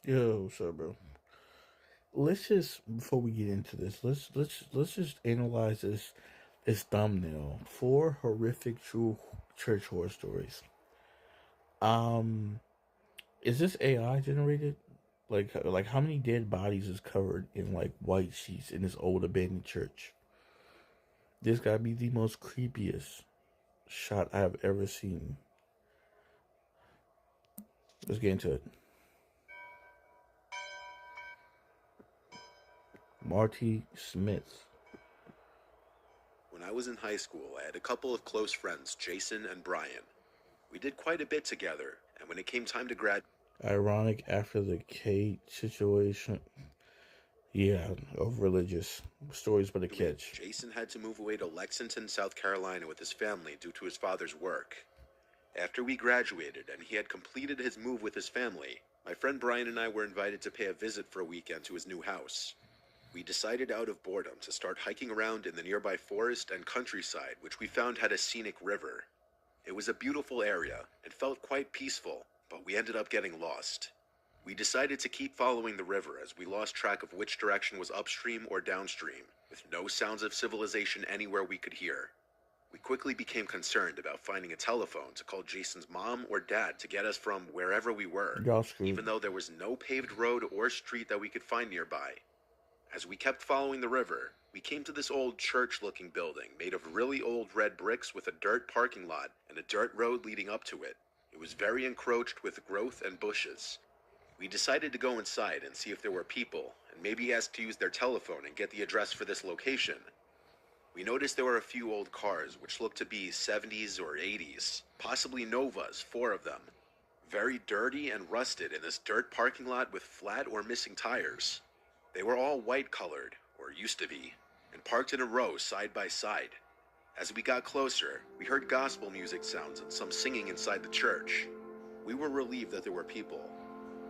Yo, what's up, bro? Let's just before we get into this, let's just analyze this thumbnail. Four horrific true church horror stories. Um, is this AI generated? Like how many dead bodies is covered in like white sheets in this old abandoned church? This gotta be the most creepiest shot I have ever seen. Let's get into it. Marty Smith. When I was in high school, I had a couple of close friends, Jason and Brian. We did quite a bit together, and when it came time to Ironic after the Kate situation. Yeah, of religious stories for the graduate, catch. Jason had to move away to Lexington, South Carolina with his family due to his father's work. After we graduated and he had completed his move with his family, my friend Brian and I were invited to pay a visit for a weekend to his new house. We decided out of boredom to start hiking around in the nearby forest and countryside, which we found had a scenic river. It was a beautiful area and felt quite peaceful, but we ended up getting lost. We decided to keep following the river as we lost track of which direction was upstream or downstream, with no sounds of civilization anywhere we could hear. We quickly became concerned about finding a telephone to call Jason's mom or dad to get us from wherever we were, Y'all screwed. even though there was no paved road or street that we could find nearby. As we kept following the river, we came to this old church-looking building made of really old red bricks with a dirt parking lot and a dirt road leading up to it. It was very encroached with growth and bushes. We decided to go inside and see if there were people, and maybe ask to use their telephone and get the address for this location. We noticed there were a few old cars which looked to be 70s or 80s, possibly Novas, 4 of them. Very dirty and rusted in this dirt parking lot with flat or missing tires. They were all white-colored, or used to be, and parked in a row side by side. As we got closer, we heard gospel music sounds and some singing inside the church. We were relieved that there were people,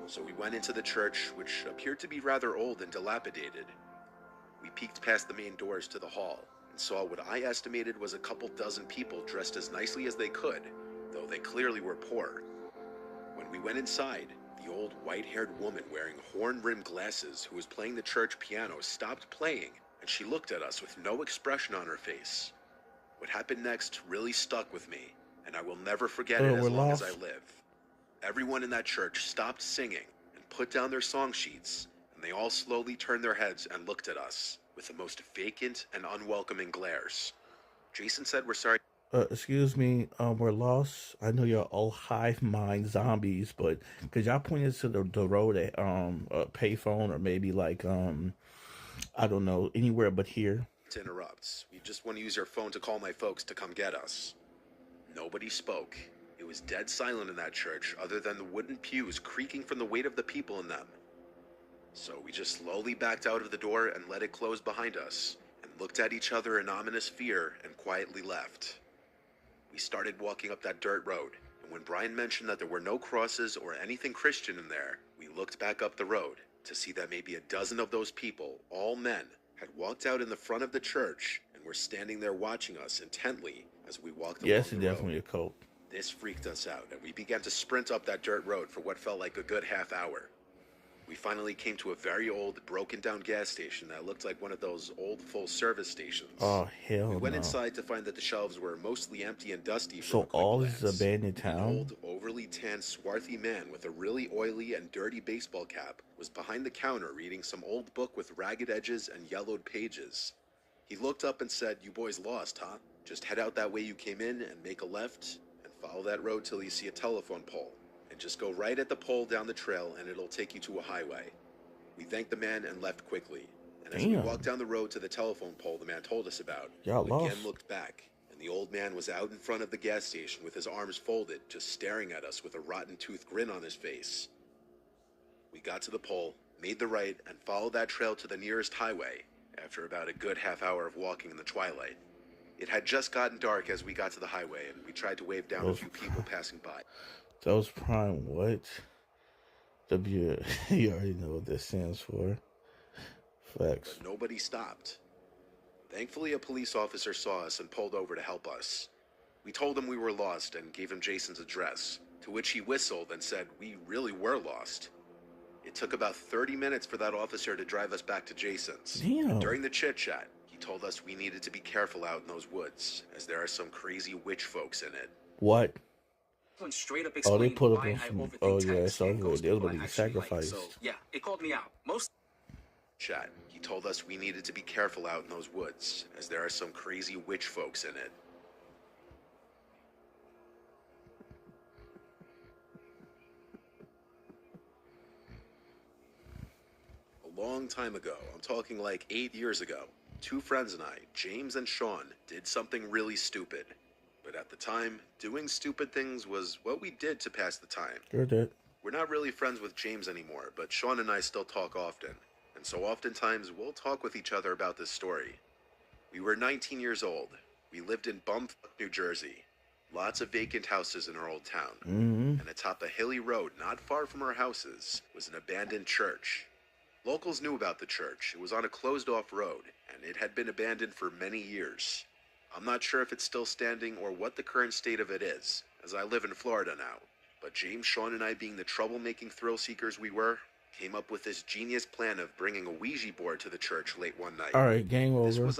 so we went into the church, which appeared to be rather old and dilapidated. We peeked past the main doors to the hall and saw what I estimated was a couple dozen people dressed as nicely as they could, though they clearly were poor. When we went inside, the old white-haired woman wearing horn-rimmed glasses who was playing the church piano stopped playing, and she looked at us with no expression on her face. What happened next really stuck with me, and I will never forget it as We're long as I lost. live. Everyone in that church stopped singing and put down their song sheets, and they all slowly turned their heads and looked at us with the most vacant and unwelcoming glares. Jason said we're sorry. Excuse me, we're lost. I know you're all hive mind zombies, but could y'all point us to the road at a payphone or maybe like I don't know, anywhere but here? To interrupt. We just want to use your phone to call my folks to come get us. Nobody spoke. It was dead silent in that church other than the wooden pews creaking from the weight of the people in them. So we just slowly backed out of the door and let it close behind us, and looked at each other in ominous fear and quietly left. We started walking up that dirt road, and when Brian mentioned that there were no crosses or anything Christian in there, we looked back up the road to see that maybe a dozen of those people, all men, had walked out in the front of the church and were standing there watching us intently as we walked along Yes, the it's road. definitely a cult. This freaked us out, and we began to sprint up that dirt road for what felt like a good half hour. We finally came to a very old, broken-down gas station that looked like one of those old full-service stations. Oh hell We went no! inside to find that the shelves were mostly empty and dusty from So a quick all this glance. is abandoned An town. old, overly tanned, swarthy man with a really oily and dirty baseball cap was behind the counter reading some old book with ragged edges and yellowed pages. He looked up and said, "You boys lost, huh? Just head out that way you came in and make a left and follow that road till you see a telephone pole. And just go right at the pole down the trail and it'll take you to a highway." We thanked the man and left quickly. And as we Damn. walked down the road to the telephone pole the man told us about, Y'all we lost. again looked back, and the old man was out in front of the gas station with his arms folded, just staring at us with a rotten-toothed grin on his face. We got to the pole, made the right, and followed that trail to the nearest highway, after about a good half hour of walking in the twilight. It had just gotten dark as we got to the highway, and we tried to wave down a few people passing by. That was prime what? W. You already know what this stands for. Facts. But nobody stopped. Thankfully, a police officer saw us and pulled over to help us. We told him we were lost and gave him Jason's address, to which he whistled and said we really were lost. It took about 30 minutes for that officer to drive us back to Jason's. Damn. During the chit-chat, he told us we needed to be careful out in those woods, as there are some crazy witch folks in it. What? Straight up Oh, they explained pulled up why on I some. Oh overthink yeah, texts it's and over with. ghost They was people about I to get actually like. sacrificed. So yeah, it called me out. Most Chat, he told us we needed to be careful out in those woods, as there are some crazy witch folks in it. A long time ago, I'm talking like 8 years ago, two friends and I, James and Sean, did something really stupid. But at the time, doing stupid things was what we did to pass the time. Heard that. We're not really friends with James anymore, but Sean and I still talk often. And so oftentimes, we'll talk with each other about this story. We were 19 years old. We lived in Bumfuck, New Jersey. Lots of vacant houses in our old town. Mm-hmm. And atop a hilly road not far from our houses was an abandoned church. Locals knew about the church. It was on a closed-off road, and it had been abandoned for many years. I'm not sure if it's still standing or what the current state of it is, as I live in Florida now. But James, Sean, and I, being the troublemaking thrill-seekers we were, came up with this genius plan of bringing a Ouija board to the church late one night. All right, game This over. was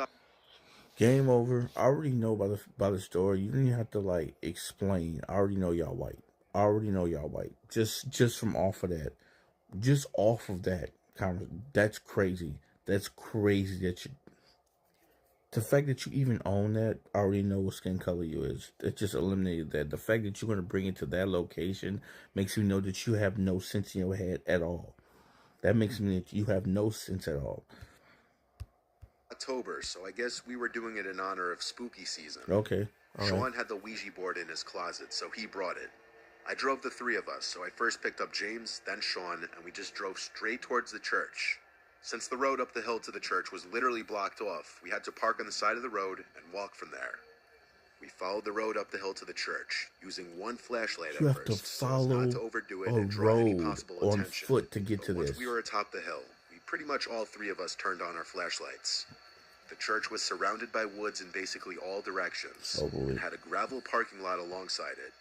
Game over. I already know about the story. You didn't have to like explain. I already know y'all white. I already know y'all white. Just from off of that. Just off of that that's crazy. That's crazy that you. The fact that you even own that, I already know what skin color you is. It just eliminated that. The fact that you're going to bring it to that location makes me know that you have no sense in your head at all. That makes me that you have no sense at all. October, so I guess we were doing it in honor of spooky season. Okay. Sean had the Ouija board in his closet, so he brought it. I drove the three of us, so I first picked up James, then Sean, and we just drove straight towards the church. Since the road up the hill to the church was literally blocked off, we had to park on the side of the road and walk from there. We followed the road up the hill to the church, using one flashlight You at have first, to so as follow not to overdo it a and draw any road possible on attention. foot to get But to once this. we were atop the hill, we pretty much all three of us turned on our flashlights. The church was surrounded by woods in basically all directions, and had a gravel parking lot alongside it.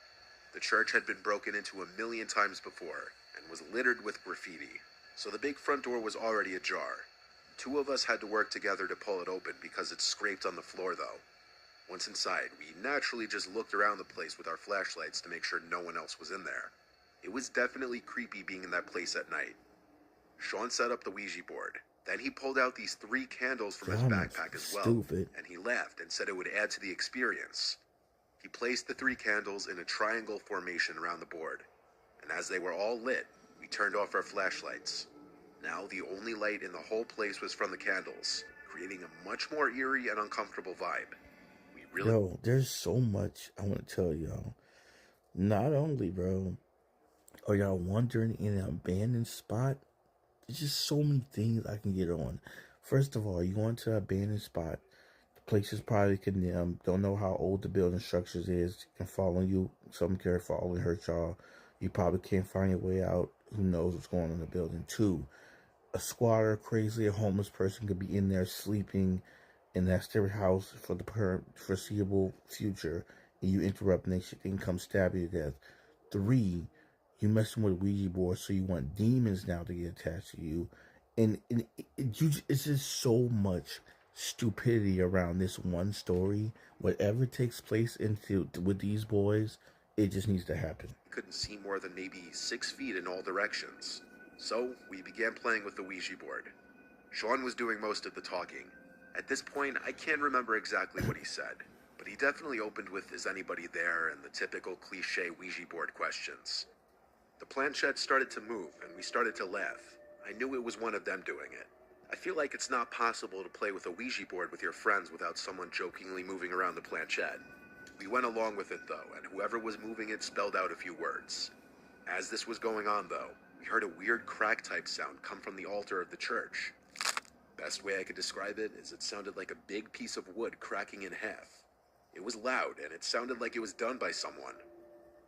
The church had been broken into 1,000,000 times before, and was littered with graffiti, so the big front door was already ajar. Two of us had to work together to pull it open because it scraped on the floor though. Once inside, we naturally just looked around the place with our flashlights to make sure no one else was in there. It was definitely creepy being in that place at night. Sean set up the Ouija board. Then he pulled out these 3 candles from his backpack as well, and he laughed and said it would add to the experience. He placed the 3 candles in a triangle formation around the board, and as they were all lit, we turned off our flashlights. Now the only light in the whole place was from the candles, creating a much more eerie and uncomfortable vibe. Yo, there's so much I want to tell y'all. Not only, bro, are y'all wandering in an abandoned spot, there's just so many things I can get on. First of all, you go into an abandoned spot. The place is probably condemned. Don't know how old the building structures is. It can fall on you. Something can fall and hurt y'all. You probably can't find your way out. Who knows what's going on in the building? 2, a squatter, crazy, a homeless person could be in there sleeping, and that's their house for the foreseeable future, and you interrupt and they can come stab you to death. 3, you messing with Ouija board, so you want demons now to get attached to you, and it's just so much stupidity around this one story. Whatever takes place with these boys, it just needs to happen. Couldn't see more than maybe 6 feet in all directions, so we began playing with the Ouija board. Sean was doing most of the talking. At this point, I can't remember exactly what he said, but he definitely opened with "is anybody there?" and the typical cliche Ouija board questions. The planchette started to move, and we started to laugh. I knew it was one of them doing it. I feel like it's not possible to play with a Ouija board with your friends without someone jokingly moving around the planchette. We went along with it though, and whoever was moving it spelled out a few words. As this was going on though, we heard a weird crack-type sound come from the altar of the church. Best way I could describe it is it sounded like a big piece of wood cracking in half. It was loud, and it sounded like it was done by someone.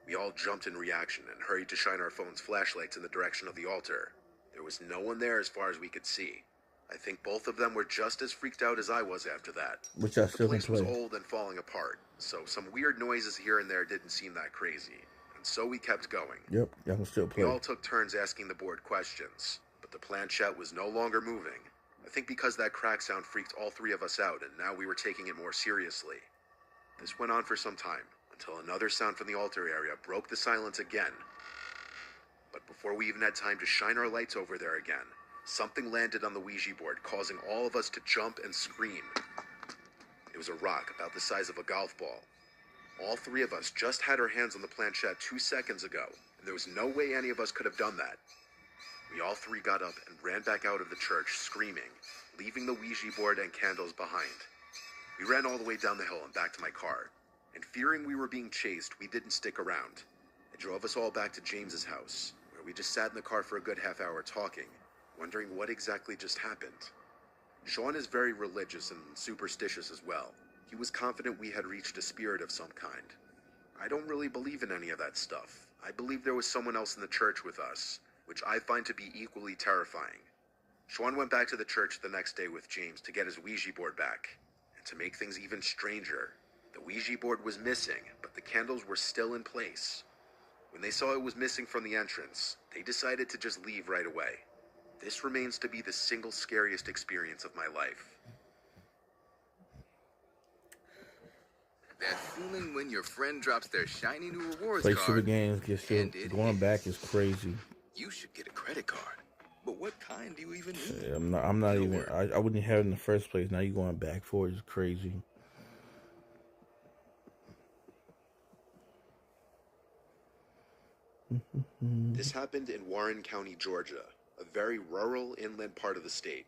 We all jumped in reaction and hurried to shine our phone's flashlights in the direction of the altar. There was no one there as far as we could see. I think both of them were just as freaked out as I was after that. Which the place was old and falling apart, so some weird noises here and there didn't seem that crazy. And so we kept going. Yep, y'all can still We play. all took turns asking the board questions, but the planchette was no longer moving. I think because that crack sound freaked all three of us out, and now we were taking it more seriously. This went on for some time, until another sound from the altar area broke the silence again. But before we even had time to shine our lights over there again, something landed on the Ouija board, causing all of us to jump and scream. It was a rock about the size of a golf ball. All three of us just had our hands on the planchette 2 seconds ago, and there was no way any of us could have done that. We all three got up and ran back out of the church screaming, leaving the Ouija board and candles behind. We ran all the way down the hill and back to my car, and fearing we were being chased, we didn't stick around. I drove us all back to James's house, where we just sat in the car for a good half hour talking, wondering what exactly just happened. Sean is very religious and superstitious as well. He was confident we had reached a spirit of some kind. I don't really believe in any of that stuff. I believe there was someone else in the church with us, which I find to be equally terrifying. Sean went back to the church the next day with James to get his Ouija board back. And to make things even stranger, the Ouija board was missing, but the candles were still in place. When they saw it was missing from the entrance, they decided to just leave right away. This remains to be the single scariest experience of my life. That feeling when your friend drops their shiny new rewards Play card. Super Games, get still and it going back hits. is crazy. You should get a credit card. But what kind do you even need? Yeah, I'm not It'll even. work. I wouldn't have it in the first place. Now you going back for it is crazy. This happened in Warren County, Georgia, a very rural inland part of the state.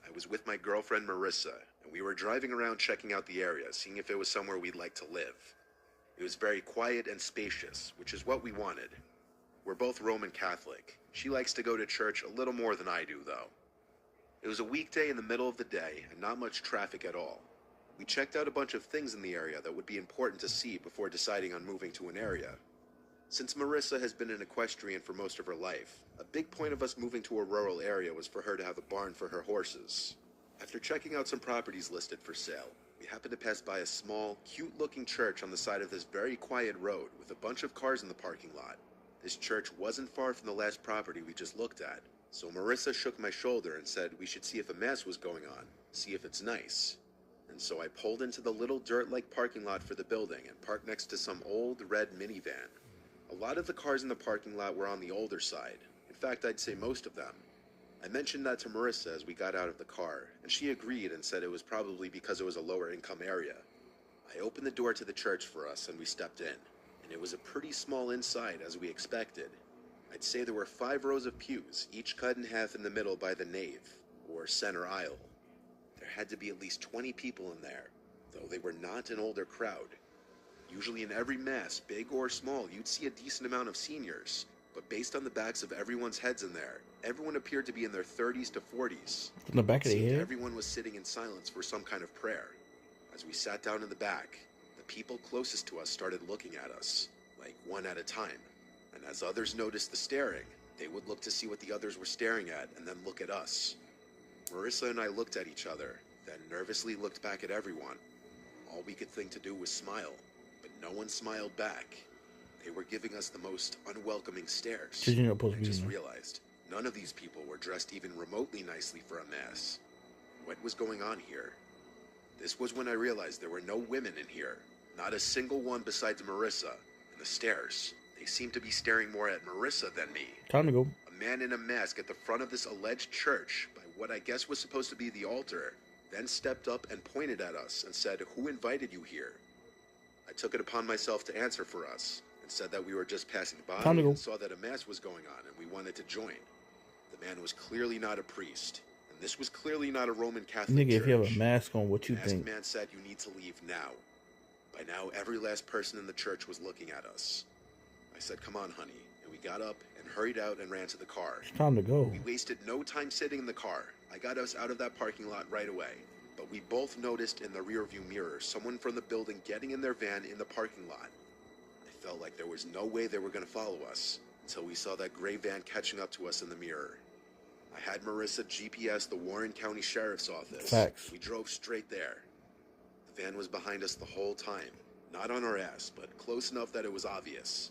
I was with my girlfriend Marissa, and we were driving around checking out the area, seeing if it was somewhere we'd like to live. It was very quiet and spacious, which is what we wanted. We're both Roman Catholic. She likes to go to church a little more than I do, though. It was a weekday in the middle of the day, and not much traffic at all. We checked out a bunch of things in the area that would be important to see before deciding on moving to an area. Since Marissa has been an equestrian for most of her life, a big point of us moving to a rural area was for her to have a barn for her horses. After checking out some properties listed for sale, we happened to pass by a small, cute-looking church on the side of this very quiet road with a bunch of cars in the parking lot. This church wasn't far from the last property we just looked at, so Marissa shook my shoulder and said we should see if a mass was going on, see if it's nice. And so I pulled into the little dirt-like parking lot for the building and parked next to some old red minivan. A lot of the cars in the parking lot were on the older side. In fact, I'd say most of them. I mentioned that to Marissa as we got out of the car, and she agreed and said it was probably because it was a lower income area. I opened the door to the church for us and we stepped in, and it was a pretty small inside as we expected. I'd say there were 5 rows of pews, each cut in half in the middle by the nave, or center aisle. There had to be at least 20 people in there, though they were not an older crowd. Usually in every mass, big or small, you'd see a decent amount of seniors, but based on the backs of everyone's heads in there, everyone appeared to be in their 30s to 40s. From the back It of the seemed head. everyone was sitting in silence for some kind of prayer. As we sat down in the back, the people closest to us started looking at us, like one at a time. And as others noticed the staring, they would look to see what the others were staring at and then look at us. Marissa and I looked at each other, then nervously looked back at everyone. All we could think to do was smile, but no one smiled back. They were giving us the most unwelcoming stares. Did you know supposed I to be just in there? realized none of these people were dressed even remotely nicely for a mass. What was going on here? This was when I realized there were no women in here. Not a single one besides Marissa. And the stares, they seemed to be staring more at Marissa than me. Time to go. A man in a mask at the front of this alleged church, by what I guess was supposed to be the altar, then stepped up and pointed at us and said, "Who invited you here?" I took it upon myself to answer for us, and said that we were just passing by Time to go. and saw that a mass was going on and we wanted to join. The man was clearly not a priest, and this was clearly not a Roman Catholic Nigga, if you have a church. mask on, what The you masked think? man said, "You need to leave now." By now, every last person in the church was looking at us. I said, "Come on, honey," and we got up and hurried out and ran to the car. It's time to go. We wasted no time sitting in the car. I got us out of that parking lot right away. But we both noticed in the rearview mirror someone from the building getting in their van in the parking lot. I felt like there was no way they were going to follow us until we saw that gray van catching up to us in the mirror. I had Marissa GPS the Warren County Sheriff's Office. Facts. We drove straight there. The van was behind us the whole time. Not on our ass, but close enough that it was obvious.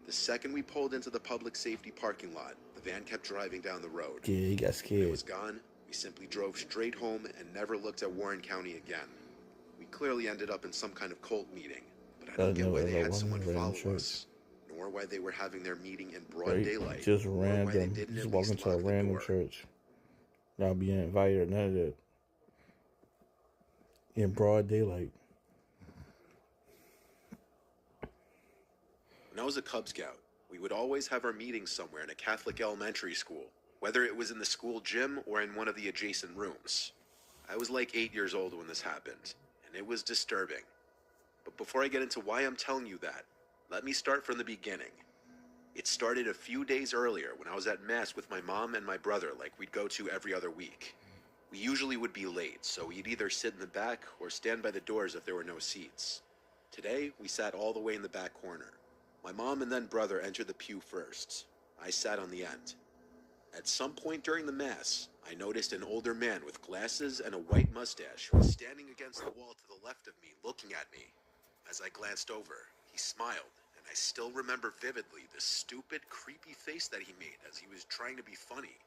The second we pulled into the public safety parking lot, the van kept driving down the road. Yeah, he got When it was scared. gone, we simply drove straight home and never looked at Warren County again. We clearly ended up in some kind of cult meeting, but I don't get why they had someone follow us, nor why they were having their meeting in broad daylight, Just or why they random. didn't Just at walk least into a lock the random door. church. Not being invited or none of that. In broad daylight. When I was a Cub Scout, we would always have our meetings somewhere in a Catholic elementary school, whether it was in the school gym or in one of the adjacent rooms. I was like 8 years old when this happened, and it was disturbing. But before I get into why I'm telling you that, let me start from the beginning. It started a few days earlier when I was at Mass with my mom and my brother like we'd go to every other week. We usually would be late, so we'd either sit in the back or stand by the doors if there were no seats. Today, we sat all the way in the back corner. My mom and then brother entered the pew first. I sat on the end. At some point during the Mass, I noticed an older man with glasses and a white mustache who was standing against the wall to the left of me, looking at me. As I glanced over, he smiled, and I still remember vividly the stupid, creepy face that he made as he was trying to be funny.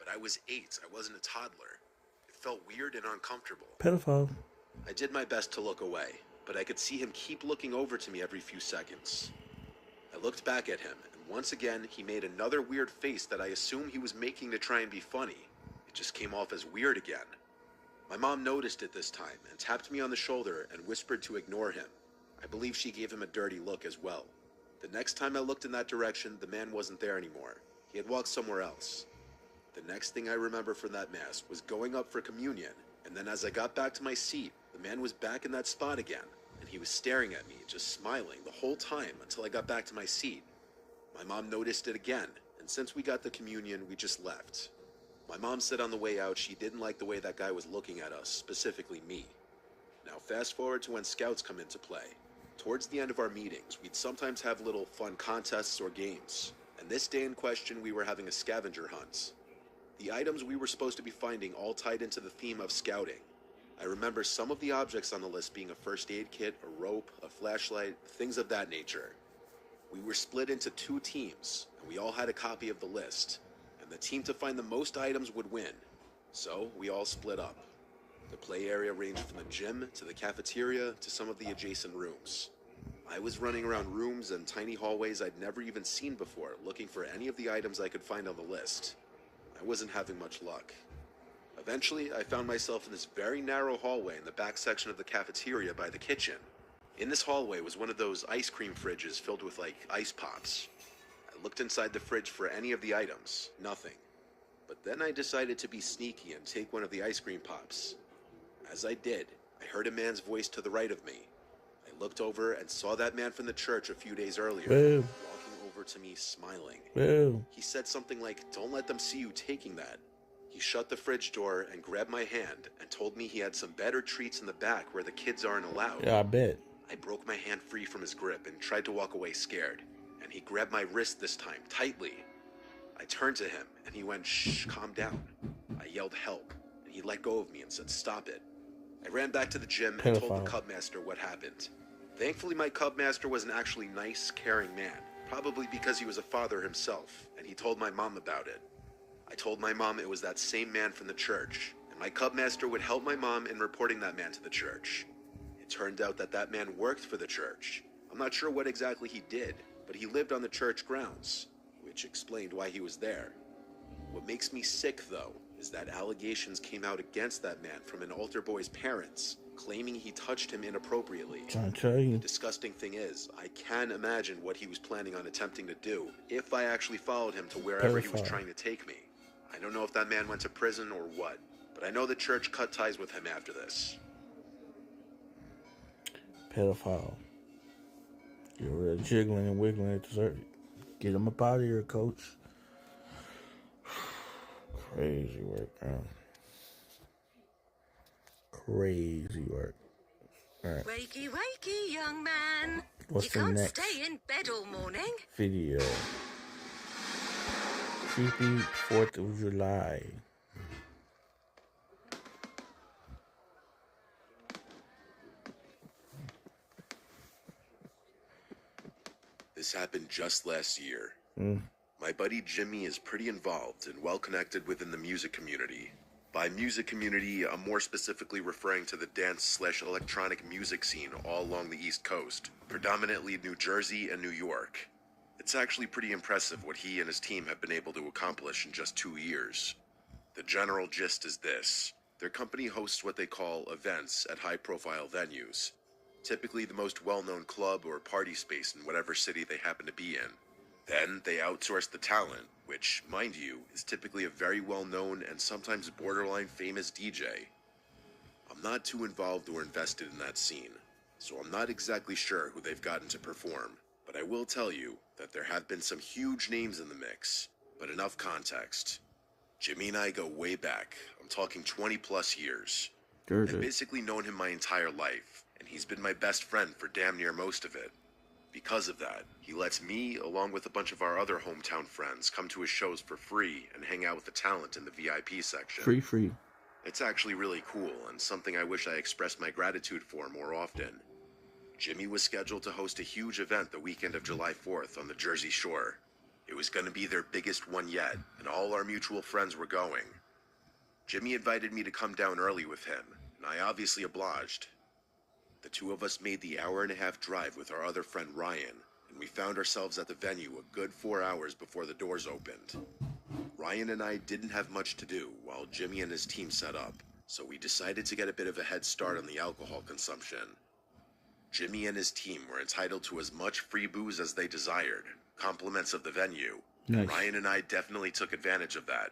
But I was 8, I wasn't a toddler. It felt weird and uncomfortable. Pedophile. I did my best to look away, but I could see him keep looking over to me every few seconds. I looked back at him, and once again, he made another weird face that I assume he was making to try and be funny. It just came off as weird again. My mom noticed it this time and tapped me on the shoulder and whispered to ignore him. I believe she gave him a dirty look as well. The next time I looked in that direction, the man wasn't there anymore. He had walked somewhere else. The next thing I remember from that Mass was going up for communion, and then as I got back to my seat, the man was back in that spot again, and he was staring at me, just smiling the whole time until I got back to my seat. My mom noticed it again, and since we got the communion, we just left. My mom said on the way out she didn't like the way that guy was looking at us, specifically me. Now fast forward to when scouts come into play. Towards the end of our meetings, we'd sometimes have little fun contests or games, and this day in question we were having a scavenger hunt. The items we were supposed to be finding all tied into the theme of scouting. I remember some of the objects on the list being a first aid kit, a rope, a flashlight, things of that nature. We were split into 2 teams, and we all had a copy of the list, and the team to find the most items would win. So we all split up. The play area ranged from the gym to the cafeteria to some of the adjacent rooms. I was running around rooms and tiny hallways I'd never even seen before, looking for any of the items I could find on the list. I wasn't having much luck. Eventually, I found myself in this very narrow hallway in the back section of the cafeteria by the kitchen. In this hallway was one of those ice cream fridges filled with, ice pops. I looked inside the fridge for any of the items. Nothing. But then I decided to be sneaky and take one of the ice cream pops. As I did, I heard a man's voice to the right of me. I looked over and saw that man from the church a few days earlier, walking over to me smiling. He said something like, "Don't let them see you taking that." He shut the fridge door and grabbed my hand and told me he had some better treats in the back where the kids aren't allowed. Yeah, I bet. I broke my hand free from his grip and tried to walk away scared, and he grabbed my wrist this time, tightly. I turned to him, and he went, "Shh, calm down." I yelled help, and he let go of me and said, "Stop it." I ran back to the gym and told the Cub Master what happened. Thankfully, my Cub Master was an actually nice, caring man, probably because he was a father himself, and he told my mom about it. I told my mom it was that same man from the church, and my Cub Master would help my mom in reporting that man to the church. It turned out that that man worked for the church. I'm not sure what exactly he did, but he lived on the church grounds, which explained why he was there. What makes me sick, though, is that allegations came out against that man from an altar boy's parents, claiming he touched him inappropriately. Trying to tell you. The disgusting thing is, I can imagine what he was planning on attempting to do if I actually followed him to wherever he was trying to take me. I don't know if that man went to prison or what, but I know the church cut ties with him after this. Pedophile. You're really jiggling and wiggling at dessert. Get him up out of here, coach. Crazy work, man. Crazy work. All right. Wakey, wakey, young man. What's you the can't next stay in bed all morning. video? Creepy 4th of July. This happened just last year. Mm. My buddy Jimmy is pretty involved and well connected within the music community. By music community, I'm more specifically referring to the dance/electronic music scene all along the East Coast, predominantly New Jersey and New York. It's actually pretty impressive what he and his team have been able to accomplish in just 2 years. The general gist is this. Their company hosts what they call events at high-profile venues, typically the most well-known club or party space in whatever city they happen to be in. Then they outsource the talent, which, mind you, is typically a very well-known and sometimes borderline famous DJ. I'm not too involved or invested in that scene, so I'm not exactly sure who they've gotten to perform, but I will tell you that there have been some huge names in the mix. But enough context. Jimmy and I go way back. I'm talking 20 plus years. I've basically known him my entire life, and he's been my best friend for damn near most of it. Because of that, he lets me, along with a bunch of our other hometown friends, come to his shows for free and hang out with the talent in the VIP section. Free. It's actually really cool, and something I wish I expressed my gratitude for more often. Jimmy was scheduled to host a huge event the weekend of July 4th on the Jersey Shore. It was going to be their biggest one yet, and all our mutual friends were going. Jimmy invited me to come down early with him, and I obviously obliged. The two of us made the hour-and-a-half drive with our other friend Ryan, and we found ourselves at the venue a good 4 hours before the doors opened. Ryan and I didn't have much to do while Jimmy and his team set up, so we decided to get a bit of a head start on the alcohol consumption. Jimmy and his team were entitled to as much free booze as they desired, compliments of the venue. Nice. Ryan and I definitely took advantage of that.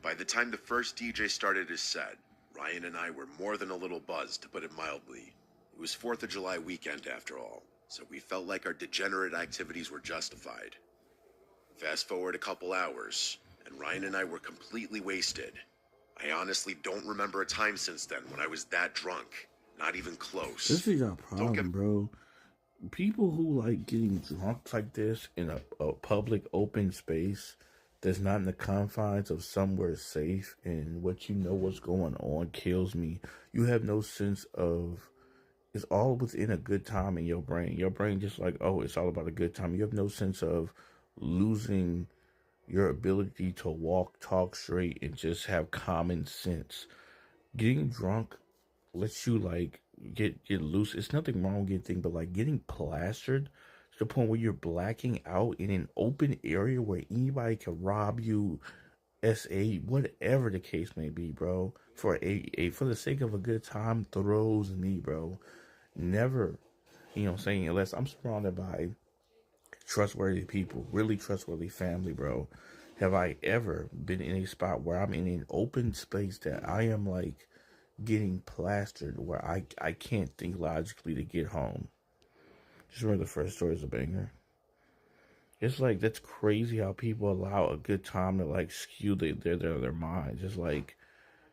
By the time the first DJ started his set, Ryan and I were more than a little buzzed, to put it mildly. It was 4th of July weekend after all, so we felt like our degenerate activities were justified. Fast forward a couple hours, and Ryan and I were completely wasted. I honestly don't remember a time since then when I was that drunk. Not even close. This is our problem, bro. People who like getting drunk like this in a public open space that's not in the confines of somewhere safe and what you know what's going on kills me. You have no sense of, it's all within a good time in your brain. Your brain just like, oh, it's all about a good time. You have no sense of losing your ability to walk, talk straight, and just have common sense. Getting drunk lets you like get loose. It's nothing wrong with anything, but like getting plastered to the point where you're blacking out in an open area where anybody can rob you, whatever the case may be, bro. For for the sake of a good time throws me, bro. Never, you know what I'm saying, unless I'm surrounded by trustworthy people, really trustworthy family, bro. Have I ever been in a spot where I'm in an open space that I am like getting plastered where I can't think logically to get home? Just remember the first story is a banger. It's like, that's crazy how people allow a good time to like skew their minds. It's like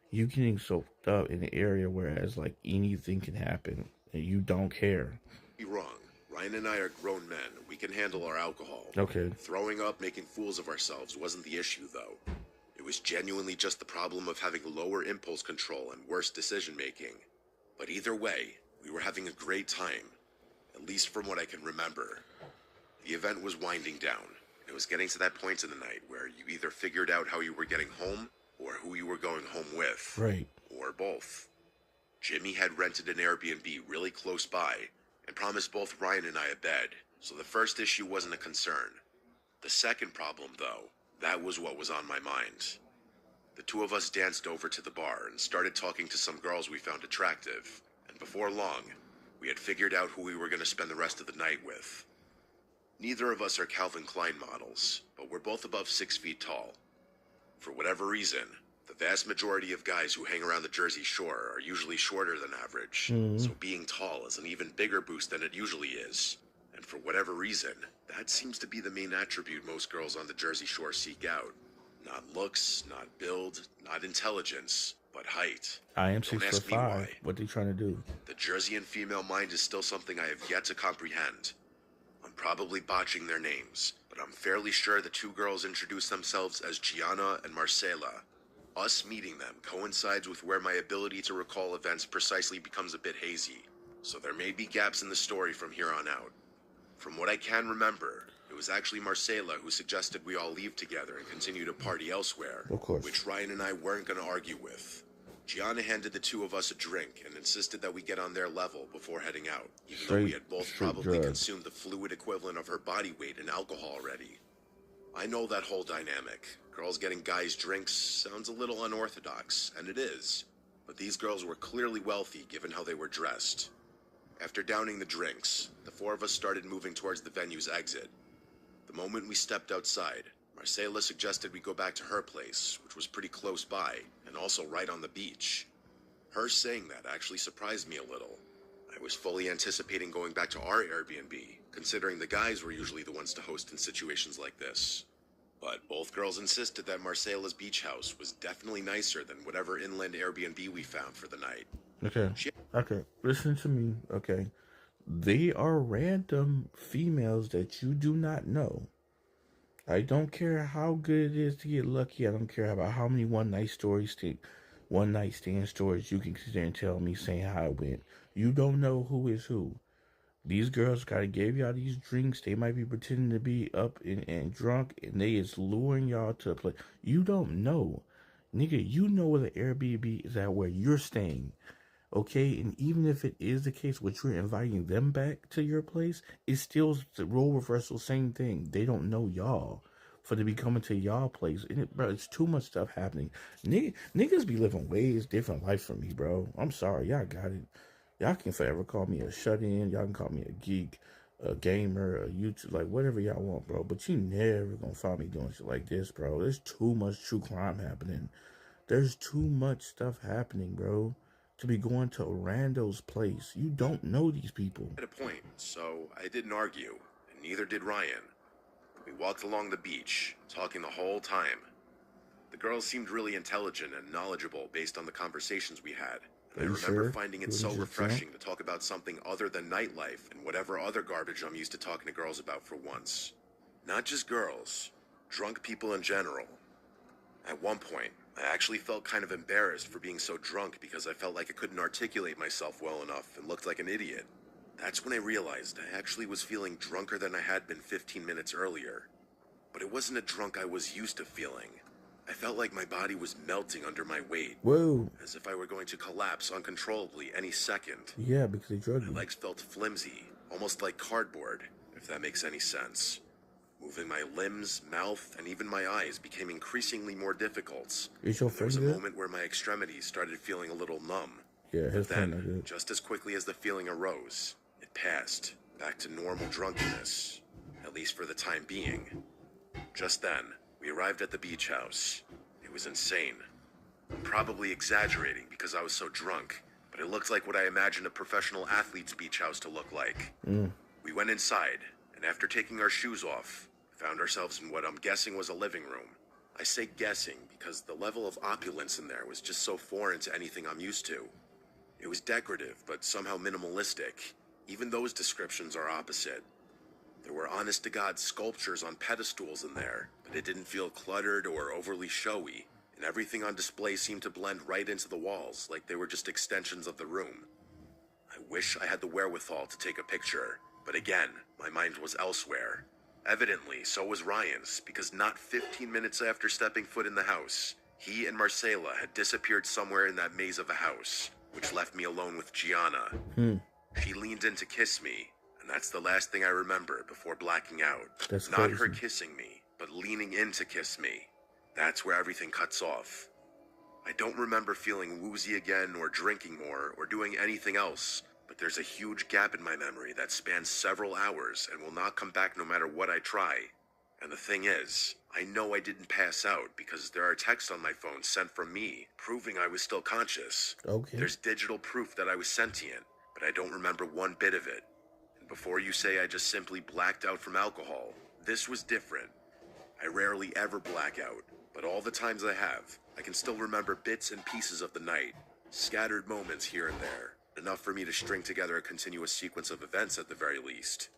you getting so fucked up in an area whereas like anything can happen and you don't care. Be wrong. Ryan and I are grown men. We can handle our alcohol. Okay. Throwing up, making fools of ourselves wasn't the issue, though. It was genuinely just the problem of having lower impulse control and worse decision-making. But either way, we were having a great time, at least from what I can remember. The event was winding down. It was getting to that point in the night where you either figured out how you were getting home or who you were going home with. Right. Or both. Jimmy had rented an Airbnb really close by and promised both Ryan and I a bed, so the first issue wasn't a concern. The second problem, though, that was what was on my mind. The two of us danced over to the bar and started talking to some girls we found attractive, and before long, we had figured out who we were going to spend the rest of the night with. Neither of us are Calvin Klein models, but we're both above 6 feet tall. For whatever reason, the vast majority of guys who hang around the Jersey Shore are usually shorter than average, so being tall is an even bigger boost than it usually is. And for whatever reason, that seems to be the main attribute most girls on the Jersey Shore seek out. Not looks, not build, not intelligence, but height. I am Don't 6'5". ask me why. What they trying to do? The Jerseyan female mind is still something I have yet to comprehend. I'm probably botching their names, but I'm fairly sure the two girls introduced themselves as Gianna and Marcela. Us meeting them coincides with where my ability to recall events precisely becomes a bit hazy, so there may be gaps in the story from here on out. From what I can remember, it was actually Marcela who suggested we all leave together and continue to party elsewhere, Of course. which Ryan and I weren't going to argue with. Gianna handed the two of us a drink and insisted that we get on their level before heading out, even though we had both Straight probably drugs. consumed the fluid equivalent of her body weight in alcohol already. I know that whole dynamic. Girls getting guys drinks sounds a little unorthodox, and it is. But these girls were clearly wealthy given how they were dressed. After downing the drinks, the four of us started moving towards the venue's exit. The moment we stepped outside, Marcela suggested we go back to her place, which was pretty close by, and also right on the beach. Her saying that actually surprised me a little. I was fully anticipating going back to our Airbnb, considering the guys were usually the ones to host in situations like this. But both girls insisted that Marcela's beach house was definitely nicer than whatever inland Airbnb we found for the night. Okay. Listen to me. Okay. They are random females that you do not know. I don't care how good it is to get lucky. I don't care about how many one night stand stories you can sit there and tell me saying how it went. You don't know who is who. These girls gotta give y'all these drinks. They might be pretending to be up and drunk, and they is luring y'all to a place. You don't know. Nigga, you know where the Airbnb is at where you're staying. Okay, and even if it is the case which you're inviting them back to your place, it's still the role reversal, same thing. They don't know y'all for to be coming to y'all place. And bro, it's too much stuff happening. Niggas be living ways different life from me, bro. I'm sorry, y'all got it. Y'all can forever call me a shut-in. Y'all can call me a geek, a gamer, a YouTube, like whatever y'all want, bro. But you never gonna find me doing shit like this, bro. There's too much true crime happening. There's too much stuff happening, bro, to be going to a rando's place. You don't know these people. At a point, so I didn't argue, and neither did Ryan. We walked along the beach, talking the whole time. The girls seemed really intelligent and knowledgeable based on the conversations we had. And I remember finding it so refreshing to talk about something other than nightlife and whatever other garbage I'm used to talking to girls about for once. Not just girls, drunk people in general. At one point, I actually felt kind of embarrassed for being so drunk because I felt like I couldn't articulate myself well enough and looked like an idiot. That's when I realized I actually was feeling drunker than I had been 15 minutes earlier. But it wasn't a drunk I was used to feeling. I felt like my body was melting under my weight. Whoa. As if I were going to collapse uncontrollably any second. Yeah, because they drugged My you. legs felt flimsy, almost like cardboard, if that makes any sense. Moving my limbs, mouth, and even my eyes became increasingly more difficult. Is your There was a friend good? moment where my extremities started feeling a little numb. Yeah, his But friend not then, good. just as quickly as the feeling arose, it passed, back to normal drunkenness, at least for the time being. Just then, we arrived at the beach house. It was insane. I'm probably exaggerating because I was so drunk, but it looked like what I imagined a professional athlete's beach house to look like. We went inside, and after taking our shoes off, found ourselves in what I'm guessing was a living room. I say guessing because the level of opulence in there was just so foreign to anything I'm used to. It was decorative, but somehow minimalistic. Even those descriptions are opposite. There were honest-to-God sculptures on pedestals in there, but it didn't feel cluttered or overly showy, and everything on display seemed to blend right into the walls, like they were just extensions of the room. I wish I had the wherewithal to take a picture, but again, my mind was elsewhere. Evidently, so was Ryan's, because not 15 minutes after stepping foot in the house, he and Marcela had disappeared somewhere in that maze of a house, which left me alone with Gianna. She leaned in to kiss me, and that's the last thing I remember before blacking out. That's Not her crazy. kissing me, but leaning in to kiss me. That's where everything cuts off. I don't remember feeling woozy again or drinking more or doing anything else, but there's a huge gap in my memory that spans several hours and will not come back no matter what I try. And the thing is, I know I didn't pass out because there are texts on my phone sent from me proving I was still conscious. Okay. There's digital proof that I was sentient, but I don't remember one bit of it. And before you say I just simply blacked out from alcohol, this was different. I rarely ever black out, but all the times I have, I can still remember bits and pieces of the night, scattered moments here and there, enough for me to string together a continuous sequence of events at the very least.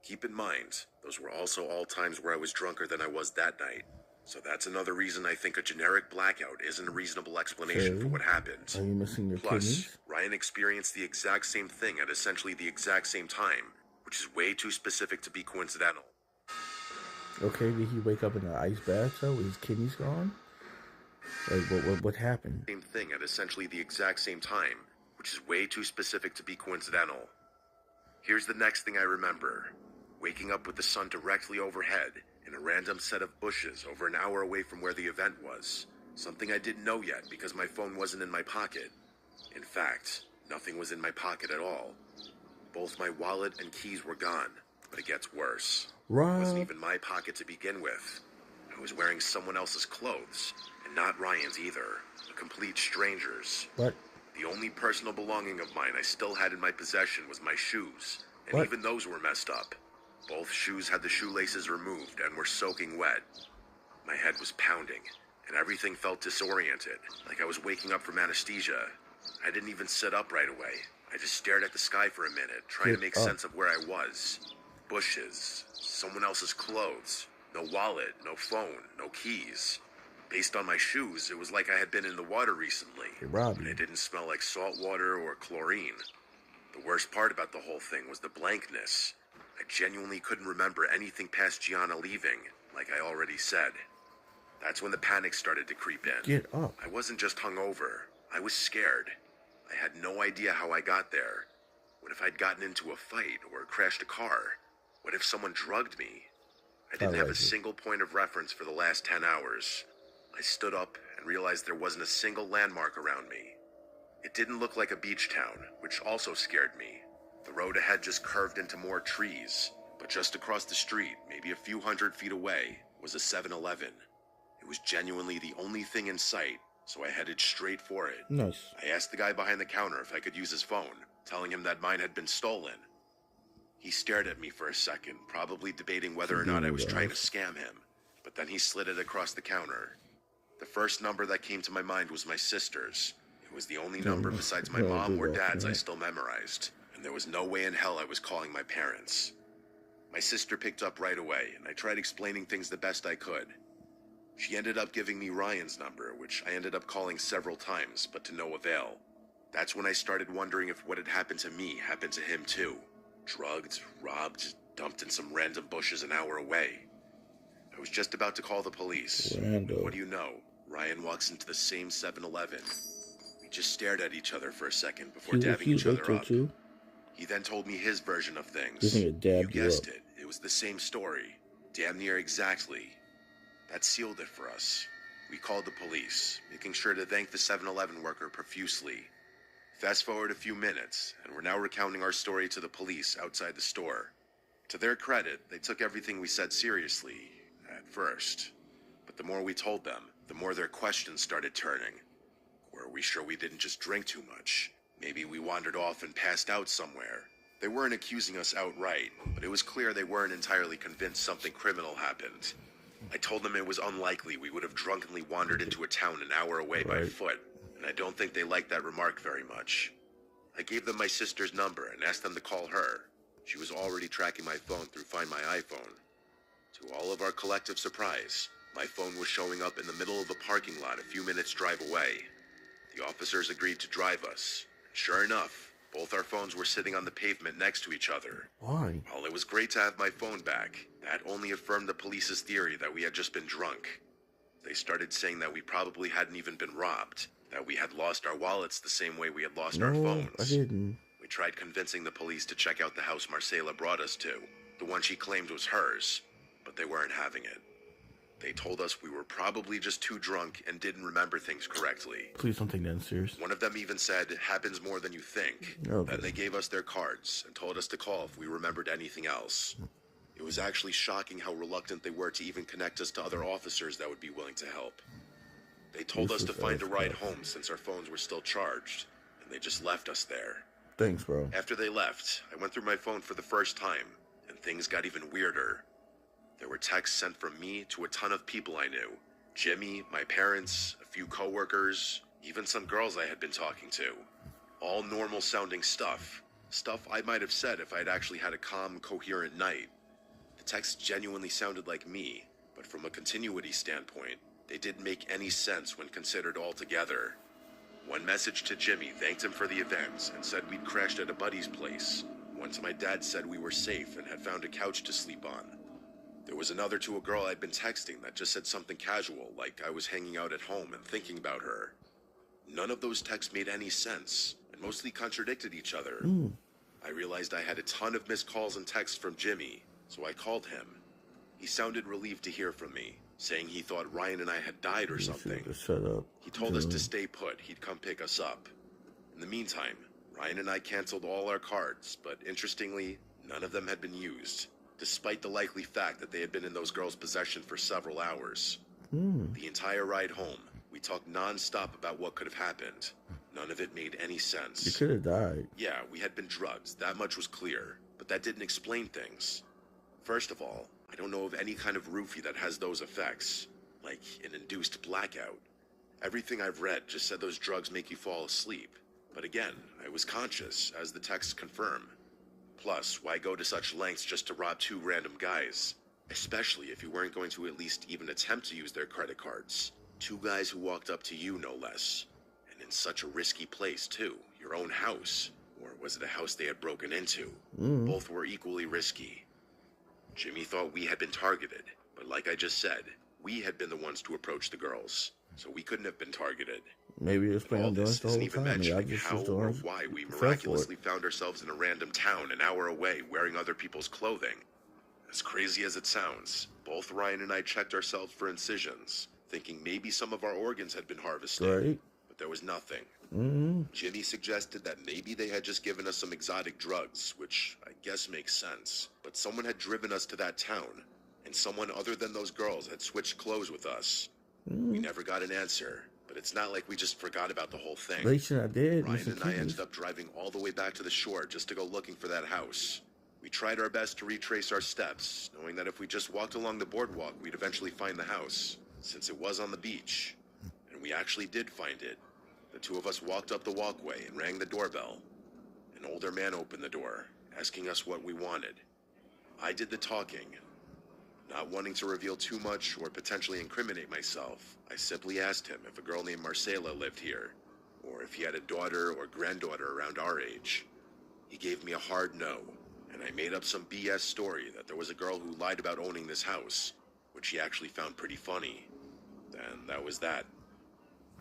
Keep in mind, those were also all times where I was drunker than I was that night. So that's another reason I think a generic blackout isn't a reasonable explanation for what happened. Are you missing your Plus, kidneys? Ryan experienced the exact same thing at essentially the exact same time, which which is way too specific to be coincidental. Okay, did he wake up in an ice bathtub with his kidneys gone? Like, what happened? Same thing at essentially the exact same time, which is way too specific to be coincidental. Here's the next thing I remember. Waking up with the sun directly overhead in a random set of bushes over an hour away from where the event was. Something I didn't know yet because my phone wasn't in my pocket. In fact, nothing was in my pocket at all. Both my wallet and keys were gone, but it gets worse. It wasn't even my pocket to begin with. I was wearing someone else's clothes, and not Ryan's either. A complete stranger's. What? The only personal belonging of mine I still had in my possession was my shoes, and What? even those were messed up. Both shoes had the shoelaces removed and were soaking wet. My head was pounding, and everything felt disoriented, like I was waking up from anesthesia. I didn't even sit up right away. I just stared at the sky for a minute, trying to make sense of where I was. Bushes, someone else's clothes, no wallet, no phone, no keys. Based on my shoes, it was like I had been in the water recently, Robbie. but it didn't smell like salt water or chlorine. The worst part about the whole thing was the blankness. I genuinely couldn't remember anything past Gianna leaving, like I already said. That's when the panic started to creep in. Get up. I wasn't just hungover. I was scared. I had no idea how I got there. What if I'd gotten into a fight or crashed a car? What if someone drugged me? I didn't have a single point of reference for the last 10 hours. I stood up and realized there wasn't a single landmark around me. It didn't look like a beach town, which also scared me. The road ahead just curved into more trees, but just across the street, maybe a few hundred feet away, was a 7-Eleven. It was genuinely the only thing in sight, so I headed straight for it. Nice. I asked the guy behind the counter if I could use his phone, telling him that mine had been stolen. He stared at me for a second, probably debating whether or not I was trying to scam him, but then he slid it across the counter. The first number that came to my mind was my sister's. It was the only number besides my mom or dad's I still memorized, and there was no way in hell I was calling my parents. My sister picked up right away, and I tried explaining things the best I could. She ended up giving me Ryan's number, which I ended up calling several times, but to no avail. That's when I started wondering if what had happened to me happened to him too. Drugged, robbed, dumped in some random bushes an hour away. I was just about to call the police. What do you know? Ryan walks into the same 7-Eleven. We just stared at each other for a second before dabbing each other up. He then told me his version of things. You guessed it. It was the same story. Damn near exactly. That sealed it for us. We called the police, making sure to thank the 7-Eleven worker profusely. Fast forward a few minutes, and we're now recounting our story to the police outside the store. To their credit, they took everything we said seriously, at first. But the more we told them, the more their questions started turning. Were we sure we didn't just drink too much? Maybe we wandered off and passed out somewhere. They weren't accusing us outright, but it was clear they weren't entirely convinced something criminal happened. I told them it was unlikely we would have drunkenly wandered into a town an hour away by foot, and I don't think they liked that remark very much. I gave them my sister's number and asked them to call her. She was already tracking my phone through Find My iPhone. To all of our collective surprise, my phone was showing up in the middle of a parking lot a few minutes' drive away. The officers agreed to drive us. And sure enough, both our phones were sitting on the pavement next to each other. Why? While it was great to have my phone back, that only affirmed the police's theory that we had just been drunk. They started saying that we probably hadn't even been robbed, that we had lost our wallets the same way we had lost our phones. I didn't. We tried convincing the police to check out the house Marcela brought us to, the one she claimed was hers, but they weren't having it. They told us we were probably just too drunk and didn't remember things correctly. Please don't take that serious. One of them even said, "It happens more than you think." Okay. Then they gave us their cards and told us to call if we remembered anything else. It was actually shocking how reluctant they were to even connect us to other officers that would be willing to help. They told us to find a ride home since our phones were still charged, and they just left us there. Thanks, bro. After they left, I went through my phone for the first time, and things got even weirder. There were texts sent from me to a ton of people I knew. Jimmy, my parents, a few coworkers, even some girls I had been talking to. All normal-sounding stuff. Stuff I might have said if I'd actually had a calm, coherent night. The texts genuinely sounded like me, but from a continuity standpoint, they didn't make any sense when considered all together. One message to Jimmy thanked him for the event and said we'd crashed at a buddy's place. Once my dad said we were safe and had found a couch to sleep on. There was another to a girl I'd been texting that just said something casual, like I was hanging out at home and thinking about her. None of those texts made any sense, and mostly contradicted each other. I realized I had a ton of missed calls and texts from Jimmy, so I called him. He sounded relieved to hear from me, saying he thought Ryan and I had died or something. Shut up. He told us to stay put, he'd come pick us up. In the meantime, Ryan and I canceled all our cards, but interestingly, none of them had been used, despite the likely fact that they had been in those girls' possession for several hours. The entire ride home, we talked non-stop about what could have happened. None of it made any sense. You could have died. Yeah, we had been drugged, that much was clear, but that didn't explain things. First of all, I don't know of any kind of roofie that has those effects, like an induced blackout. Everything I've read just said those drugs make you fall asleep. But again, I was conscious, as the texts confirm. Plus, why go to such lengths just to rob two random guys? Especially if you weren't going to at least even attempt to use their credit cards. Two guys who walked up to you, no less. And in such a risky place, too. Your own house. Or was it a house they had broken into? Both were equally risky. Jimmy thought we had been targeted, but like I just said, we had been the ones to approach the girls, so we couldn't have been targeted. Maybe it's All playing this the isn't whole even time. mentioning just how was or doing why we fell for it. miraculously found ourselves in a random town an hour away wearing other people's clothing. As crazy as it sounds, both Ryan and I checked ourselves for incisions, thinking maybe some of our organs had been harvested, Right. but there was nothing. Jimmy suggested that maybe they had just given us some exotic drugs, which I guess makes sense. But someone had driven us to that town, and someone other than those girls had switched clothes with us. We never got an answer, but it's not like we just forgot about the whole thing. They should have did. Ryan and I ended up driving all the way back to the shore just to go looking for that house. We tried our best to retrace our steps, knowing that if we just walked along the boardwalk, we'd eventually find the house, since it was on the beach. And we actually did find it. The two of us walked up the walkway and rang the doorbell. An older man opened the door, asking us what we wanted. I did the talking. Not wanting to reveal too much or potentially incriminate myself, I simply asked him if a girl named Marcela lived here, or if he had a daughter or granddaughter around our age. He gave me a hard no, and I made up some BS story that there was a girl who lied about owning this house, which he actually found pretty funny. And that was that.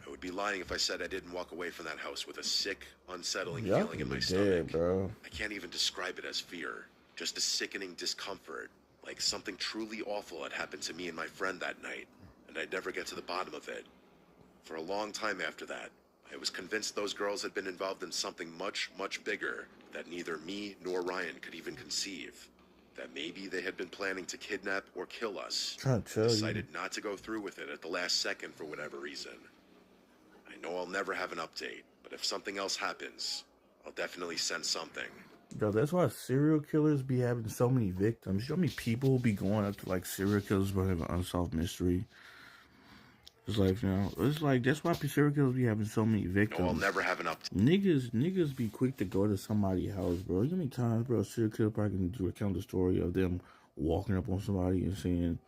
I would be lying if I said I didn't walk away from that house with a sick, unsettling feeling in my stomach. Bro. I can't even describe it as fear, just a sickening discomfort, like something truly awful had happened to me and my friend that night, and I'd never get to the bottom of it. For a long time after that, I was convinced those girls had been involved in something much, much bigger that neither me nor Ryan could even conceive. That maybe they had been planning to kidnap or kill us. Trying to tell Decided not to go through with it at the last second for whatever reason. I know I'll never have an update, but if something else happens, I'll definitely send something. Yo, that's why serial killers be having so many victims. You know how many people be going up to like serial killers but have an unsolved mystery? It's like, you know, it's like that's why serial killers be having so many victims. No, I'll never have an update. Niggas be quick to go to somebody's house, bro. You know how many times, bro, serial killer probably can recount the story of them walking up on somebody and saying,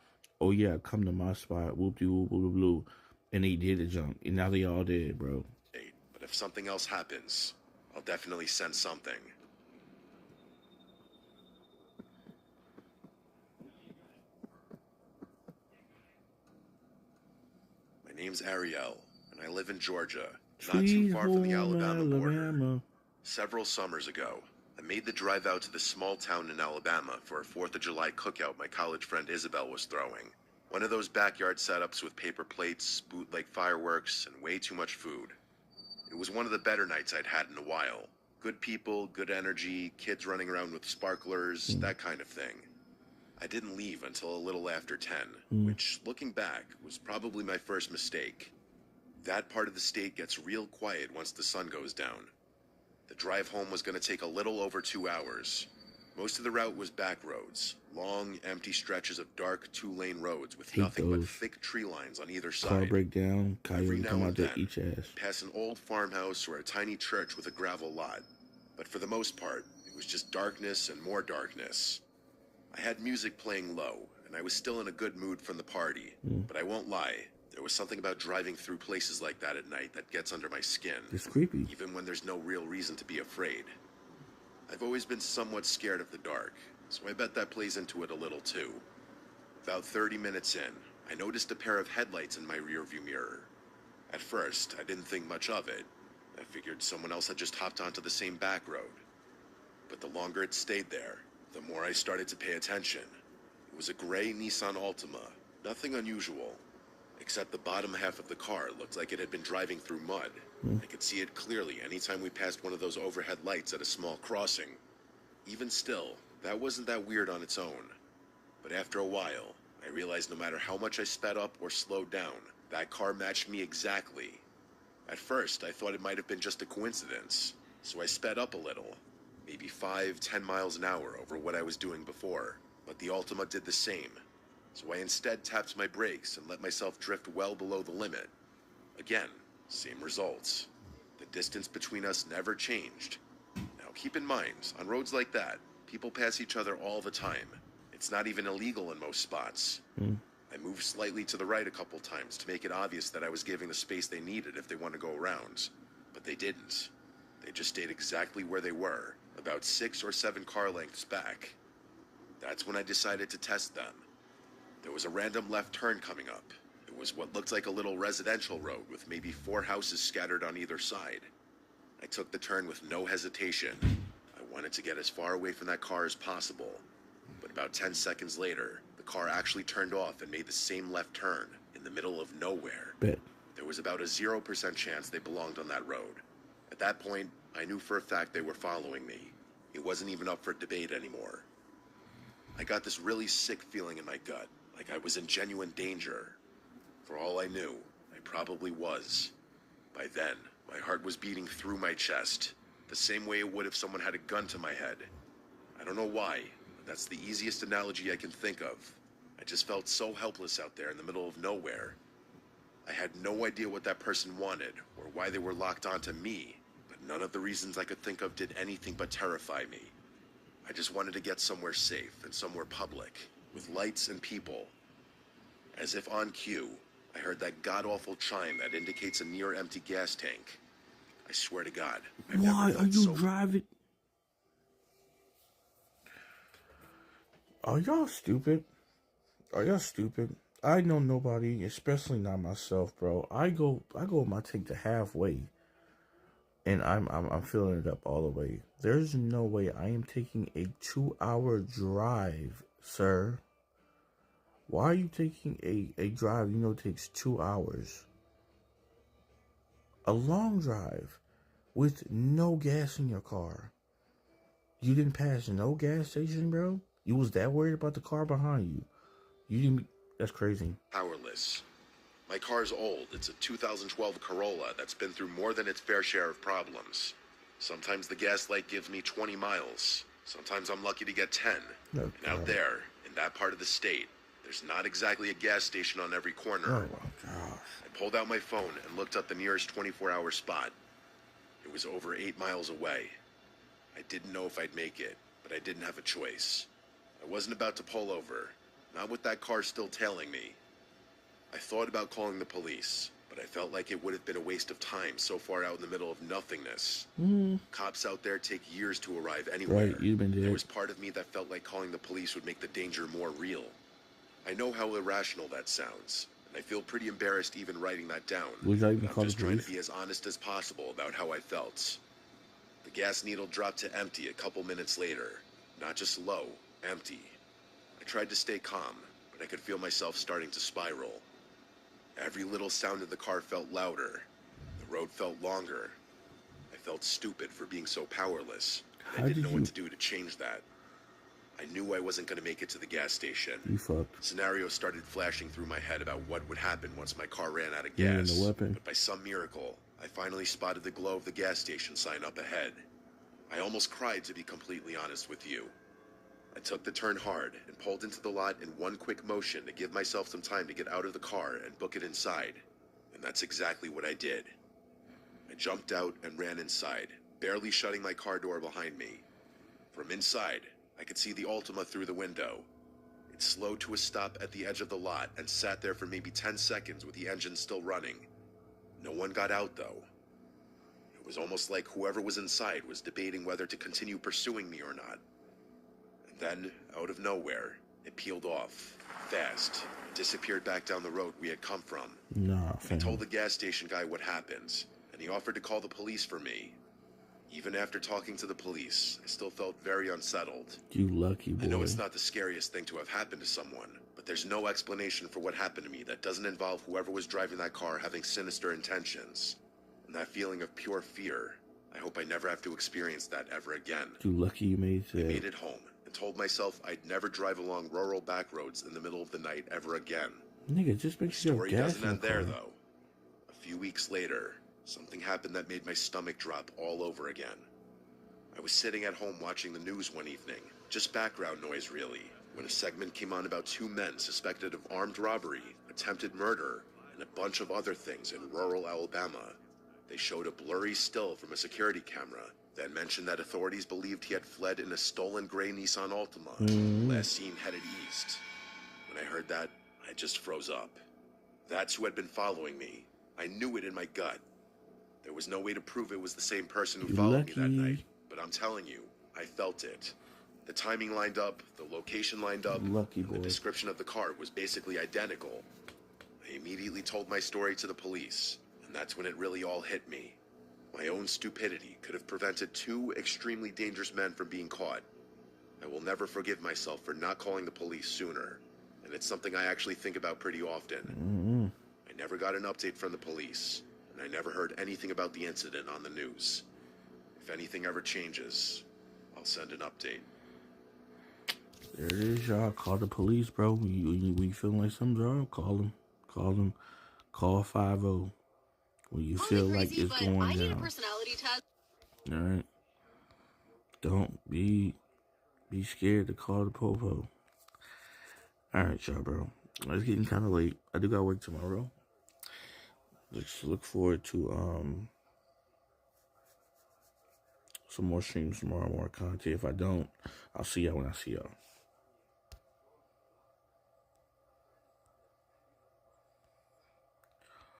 "Oh yeah, come to my spot, whoop de whoop, whoop blue," and they did the jump, and now they all dead, bro. But if something else happens, I'll definitely send something. My name's Ariel, and I live in Georgia, not too far from the Alabama border. Several summers ago, I made the drive out to the small town in Alabama for a 4th of July cookout my college friend Isabel was throwing. One of those backyard setups with paper plates, bootleg fireworks, and way too much food. It was one of the better nights I'd had in a while. Good people, good energy, kids running around with sparklers, that kind of thing. I didn't leave until a little after 10, which, looking back, was probably my first mistake. That part of the state gets real quiet once the sun goes down. The drive home was going to take a little over 2 hours. Most of the route was back roads, long, empty stretches of dark 2-lane roads with nothing but thick tree lines on either side. Car breakdown, Every coyote now come and out there, then, eat your ass. pass an old farmhouse or a tiny church with a gravel lot. But for the most part, it was just darkness and more darkness. I had music playing low, and I was still in a good mood from the party. But I won't lie, there was something about driving through places like that at night that gets under my skin. It's creepy. Even when there's no real reason to be afraid. I've always been somewhat scared of the dark, so I bet that plays into it a little too. About 30 minutes in, I noticed a pair of headlights in my rearview mirror. At first, I didn't think much of it. I figured someone else had just hopped onto the same back road. But the longer it stayed there, the more I started to pay attention. It was a gray Nissan Altima, nothing unusual, except the bottom half of the car looked like it had been driving through mud. I could see it clearly anytime we passed one of those overhead lights at a small crossing. Even still, that wasn't that weird on its own. But after a while, I realized no matter how much I sped up or slowed down, that car matched me exactly. At first, I thought it might have been just a coincidence, so I sped up a little, maybe 5-10 miles an hour over what I was doing before, but the Altima did the same. So I instead tapped my brakes and let myself drift well below the limit. Again, same results. The distance between us never changed. Now keep in mind, on roads like that, people pass each other all the time. It's not even illegal in most spots. I moved slightly to the right a couple times to make it obvious that I was giving the space they needed if they want to go around. But they didn't. They just stayed exactly where they were, about 6 or 7 car lengths back. That's when I decided to test them. There was a random left turn coming up. It was what looked like a little residential road with maybe 4 houses scattered on either side. I took the turn with no hesitation. I wanted to get as far away from that car as possible. But about 10 seconds later, the car actually turned off and made the same left turn in the middle of nowhere. Bet. There was about a 0% chance they belonged on that road. At that point, I knew for a fact they were following me. It wasn't even up for debate anymore. I got this really sick feeling in my gut, like I was in genuine danger. For all I knew, I probably was. By then, my heart was beating through my chest, the same way it would if someone had a gun to my head. I don't know why, but that's the easiest analogy I can think of. I just felt so helpless out there in the middle of nowhere. I had no idea what that person wanted, or why they were locked onto me, but none of the reasons I could think of did anything but terrify me. I just wanted to get somewhere safe and somewhere public, with lights and people. As if on cue, I heard that god-awful chime that indicates a near-empty gas tank. I swear to God, I've never Why are felt you so... driving? Are y'all stupid? Are y'all stupid? I know nobody, especially not myself, bro. I go with my tank to halfway, and I'm filling it up all the way. There's no way I am taking a 2-hour drive, sir. Why are you taking a drive you know takes 2 hours? A long drive with no gas in your car. You didn't pass no gas station, bro? You was that worried about the car behind you. You didn't... That's crazy. Powerless. My car's old. It's a 2012 Corolla that's been through more than its fair share of problems. Sometimes the gas light gives me 20 miles. Sometimes I'm lucky to get 10. Oh, and out God. there, in that part of the state, there's not exactly a gas station on every corner. Oh my gosh. I pulled out my phone and looked up the nearest 24-hour spot. It was over 8 miles away. I didn't know if I'd make it, but I didn't have a choice. I wasn't about to pull over, not with that car still tailing me. I thought about calling the police, but I felt like it would have been a waste of time so far out in the middle of nothingness. Cops out there take years to arrive anywhere. Right, you've been dead. There was part of me that felt like calling the police would make the danger more real. I know how irrational that sounds, and I feel pretty embarrassed even writing that down. Would you even I'm call the just trying to police? be as honest as possible about how I felt. The gas needle dropped to empty a couple minutes later. Not just low, empty. I tried to stay calm, but I could feel myself starting to spiral. Every little sound in the car felt louder. The road felt longer. I felt stupid for being so powerless. And I didn't know what to do to change that. I knew I wasn't going to make it to the gas station. You fucked. Scenarios started flashing through my head about what would happen once my car ran out of You and gas. the weapon. But by some miracle, I finally spotted the glow of the gas station sign up ahead. I almost cried, to be completely honest with you. I took the turn hard and pulled into the lot in one quick motion to give myself some time to get out of the car and book it inside. And that's exactly what I did. I jumped out and ran inside, barely shutting my car door behind me. From inside, I could see the Altima through the window. It slowed to a stop at the edge of the lot and sat there for maybe 10 seconds with the engine still running. No one got out, though. It was almost like whoever was inside was debating whether to continue pursuing me or not. And then, out of nowhere, it peeled off, fast, and disappeared back down the road we had come from. Nah, I fam. told the gas station guy what happened, and he offered to call the police for me. Even after talking to the police, I still felt very unsettled. You lucky boy. I know it's not the scariest thing to have happened to someone, but there's no explanation for what happened to me that doesn't involve whoever was driving that car having sinister intentions. And that feeling of pure fear, I hope I never have to experience that ever again. You lucky you made I it. made it home and told myself I'd never drive along rural back roads in the middle of the night ever again. Nigga, just make The sure you have story gas doesn't in the end there, car. though. A few weeks later, something happened that made my stomach drop all over again. I was sitting at home watching the news one evening, just background noise really, when a segment came on about two men suspected of armed robbery, attempted murder, and a bunch of other things in rural Alabama. They showed a blurry still from a security camera, then mentioned that authorities believed he had fled in a stolen gray Nissan Altima, last seen headed east. When I heard that, I just froze up. That's who had been following me. I knew it in my gut. There was no way to prove it was the same person who You followed me that lucky. night, but I'm telling you, I felt it. The timing lined up, the location lined up, Lucky and the boy. description of the car was basically identical. I immediately told my story to the police, and that's when it really all hit me. My own stupidity could have prevented two extremely dangerous men from being caught. I will never forgive myself for not calling the police sooner, and it's something I actually think about pretty often. I never got an update from the police, and I never heard anything about the incident on the news. If anything ever changes, I'll send an update. There it is, y'all. Call the police, bro. When you feeling like something's wrong, call them. Call them. Call 50 when you feel like it's going I need a down. personality test. All right. Don't be scared to call the popo. All right, y'all, bro. It's getting kind of late. I do got work tomorrow. Just look forward to some more streams tomorrow, more content. If I don't, I'll see y'all when I see y'all.